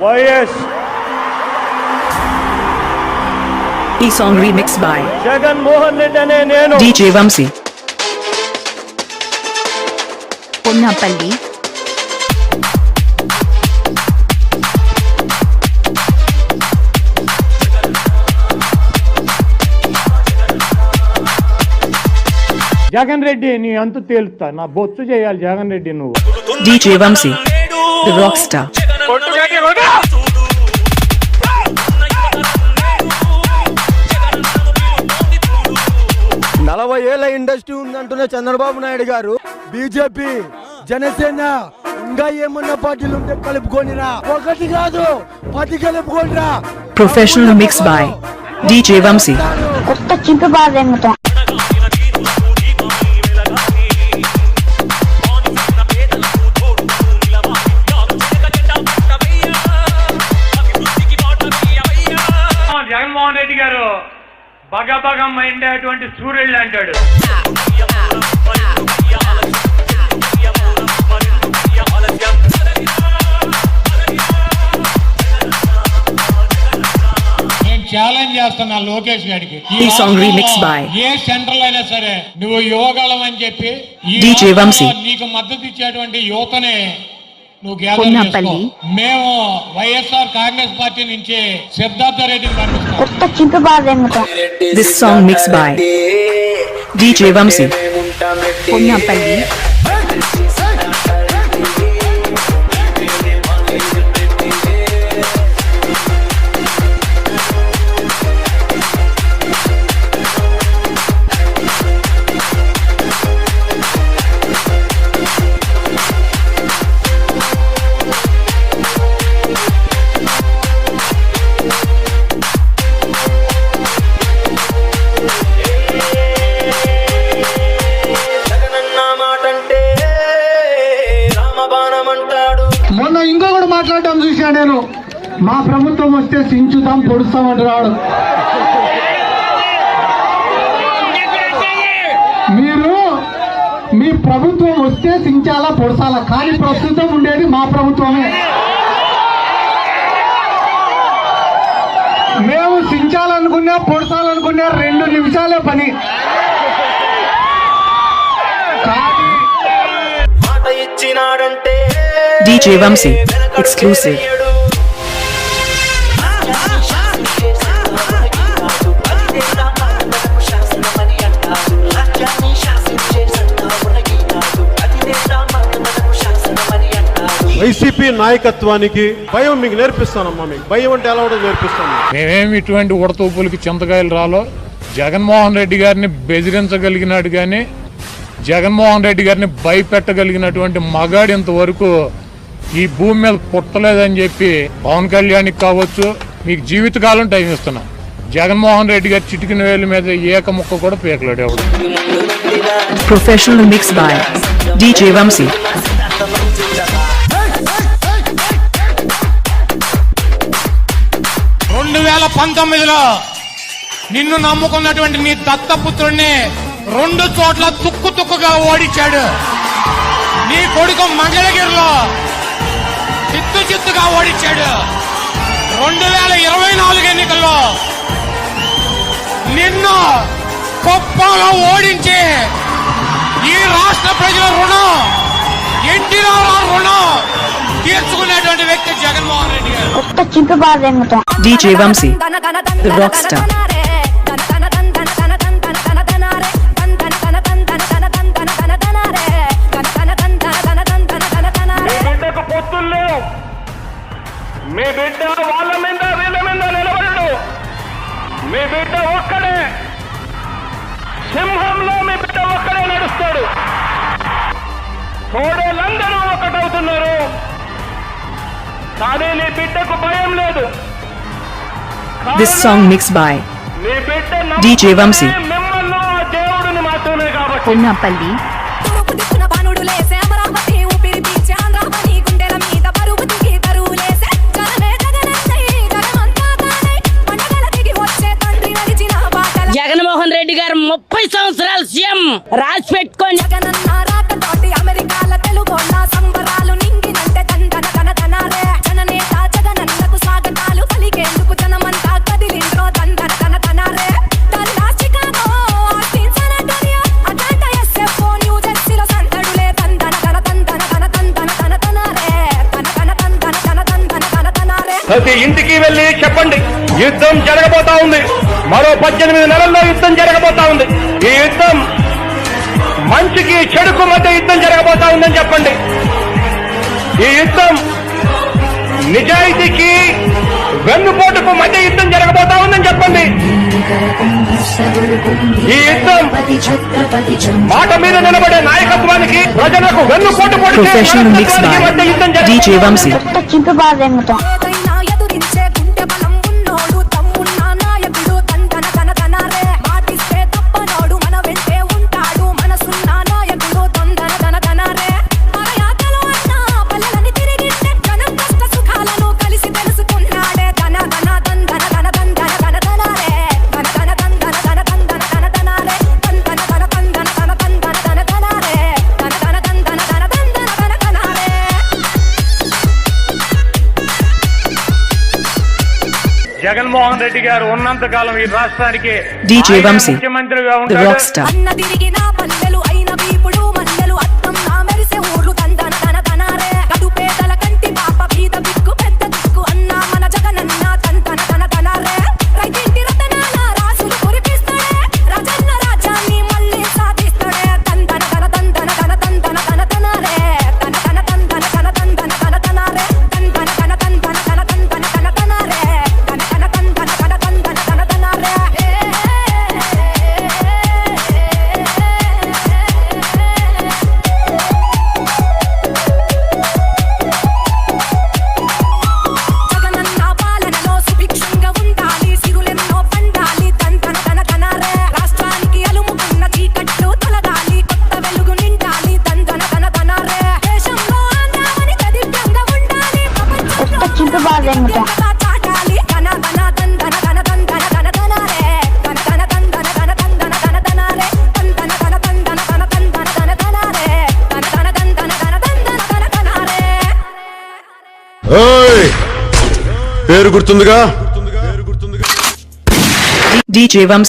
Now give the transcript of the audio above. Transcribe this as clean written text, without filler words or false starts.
YS. ఈ song remix by Jaganmohan Reddy అనే నేను. DJ వంశీ. పొన్నపల్లి. జగన్ రెడ్డి నీ అంతు తేలుతా, నా బొచ్చు చేయాలి జగన్ రెడ్డి నువ్వు. DJ Vamsi, the rock star. 40 ఏళ్ల ఇండస్ట్రీ ఉందంటున్న చంద్రబాబు నాయుడు గారు బీజేపీ, జనసేన ఇంకా ఏమన్నా పార్టీలు ఉంటే కలుపుకోనిరా, ఒకటి కాదు 10 కలుపుకోనిరా. Professional mix by DJ Vamsi. కొత్త చింపు బాగా జగన్మోహన్ రెడ్డి గారు బగబగం అటువంటి సూర్యుడు అంటాడు. నేను ఛాలెంజ్ చేస్తున్నా లోకేష్ గారికి, ఈ song remix by A central అయినా సరే నువ్వు యువగలం అని చెప్పి DJ వంశీ. నీకు మద్దతు ఇచ్చేటువంటి యువతనే నువ్వు పొన్నపల్లి. మేము వైఎస్ఆర్ కాంగ్రెస్ పార్టీ నుంచి సిద్ధార్థ రెడ్డిని పంపిస్తాం. కొత్త చింపు బాగా This song mixed by DJ Vamsi. Ponnapalli. మొన్న ఇంకొకటి మాట్లాడటం చూసా నేను, మా ప్రభుత్వం వస్తే సించుతాం పొడుస్తాం అంటున్నాడు. మీరు మీ ప్రభుత్వం వస్తే సించాలా పొడసాలా, కానీ ప్రస్తుతం ఉండేది మా ప్రభుత్వమే. మేము సించాలనుకున్నా పొడసాలనుకున్నా 2 నిమిషాలే పని. DJ Vamsi exclusive. వైసీపీ నాయకత్వానికి భయం మీకు నేర్పిస్తానమ్మా. మీకు భయం అంటే ఎలా ఉండదు నేర్పిస్తాను. మేమేమి ఇటువంటి ఉడతూపులకి చింతకాయలు రాలో. జగన్మోహన్ రెడ్డి గారిని బెదిరించగలిగినాడు కానీ జగన్మోహన్ రెడ్డి గారిని భయపెట్టగలిగినటువంటి మగాడు ఇంతవరకు ఈ భూమి మీద పుట్టలేదని చెప్పి పవన్ కళ్యాణ్కి కావచ్చు, మీకు జీవితకాలం టైం ఇస్తున్నాం. జగన్మోహన్ రెడ్డి గారి చిటికిన వేల మీద ఏక ముక్క కూడా పీకలేడు ఎవడు. Professional mix by DJ Vamsi. 2019లో నిన్ను నమ్ముకున్నటువంటి నీ దత్తపుత్రుడిని 2 చోట్ల తుక్కుగా ఓడించాడు. నీ కొడుకు మంగళగిరిలో చిత్తుగా ఓడించాడు. 2024 ఎన్నికల్లో నిన్ను కుప్పంలో ఓడించి ఈ రాష్ట్ర ప్రజల రుణం, ఎన్టీ రామారావు రుణం తీర్చుకునేటువంటి వ్యక్తి జగన్మోహన్ రెడ్డి గారు. కొత్త చింపు బాగా DJ Vamsi, the rock star. మీ బిడ్డ వాళ్ళ మీద వీళ్ళ మీద నిలబడడు. మీ బిడ్డ ఒక్కడే, సింహంలో మీ బిడ్డ ఒక్కడే నడుస్తాడు. తోడేళ్ళందరూ ఒకటవుతున్నారు, కానీ నీ బిడ్డకు భయం లేదు. This song mixed by DJ Vamsi. మిమ్మల్ని ఆ దేవుడిని మాత్రమే కాబట్టి. పొన్నపల్లి. జగన్మోహన్ రెడ్డి గారు 30 సంవత్సరాల సీఎం రాసి పెట్టుకోండి. అమెరికాల తెలుగు సంబరాలు నింగినంటే జననేత జగనన్న ప్రతి ఇంటికి వెళ్ళి చెప్పండి, యుద్ధం జరగబోతా ఉంది. మరో 18 నెలల్లో యుద్ధం జరగబోతా ఉంది. ఈ యుద్ధం మంచికి చెడుకు మధ్య యుద్ధం జరగబోతా ఉందని చెప్పండి. ఈ యుద్ధం నిజాయితీకి వెన్నుపోటుకు మధ్య యుద్ధం జరగబోతా ఉందని చెప్పండి. ఈ యుద్ధం మాట మీద నిలబడే నాయకత్వానికి, ప్రజలకు వెన్నుపోటు పొడిచే Professional mix by నాయకత్వానికి మధ్య యుద్ధం జరగబోతా DJ Vamsi. చింటు బాధేమిటం ఎదురించే గుండె బలం ఉన్నోడు, తమ్మున్న నాయకుడు తందన తన తనరే. మాటిస్తే తప్పనోడు, మన వెంటే ఉంటాడు. మనసున్న నాయకుడు తందన తన తనరే. మరయాతలు అన్నా పల్లెలని తిరిగిస్తే జనం కష్ట సుఖాలను కలిసి తెలుసుకున్నాడే. తన తన తందన తన తందన తన తనరే. తన తన తందన తన తందన తన తనరే. తందన తన తందన తన తందన తన తనరే. తన తన తందన తన తందన తన తనరే. జగన్మోహన్ రెడ్డి గారు ఉన్నంత కాలం ఈ రాష్ట్రానికి DJ ఆయన Vamsi, ముఖ్యమంత్రిగా the ఉంటాడు. rockstar. అన్న తిరిగిన పల్లెలు అయిన వీపుడు మల్లెలు అద్దం నా మెరిసే ఊర్లు తందన తన తనరే. కడుపేదల కంటి పాప బీద బిక్కు పెద్ద దిక్కు అన్న మన జగనన్న తందన తన తనరే. రైతింటి రతనాల రాసులు కురిపిస్తాడే. రాజన్న రాజ్యాన్ని మళ్ళీ సాధిస్తాడే. తందన తన తందన తన తందన తన తనరే. తన తన తందన తన తందన తన తనరే. తందన తన తందన తన తందన తన తనరే. తన తన తందన తన తందన తన తనరే. జగనన్న పాలనలో సుభిక్షంగా ఉండాలి. సిరులెన్నో పండాలి. తందన తన తనరే. రాష్ట్రానికి అలుముకున్న చీకట్లు తొలగాలి. కొత్త వెలుగు నిండాలి. తందన తన తనరే. దేశంలో ఆంధ్రావని దివ్యంగా ఉండాలి. ప్రపంచంలో చింటు బాధేమిటం దివ్యంగా చాటాలి. తన తన తందన తన తందన తన తనరే. తన తన తందన తన తందన తన తనరే. తందన తన తందన తన తందన తన తనరే. తన తన తందన తన తందన తన తనరే. ఓయ్ పేరు గుర్తుందిగా? DJ Vamsi.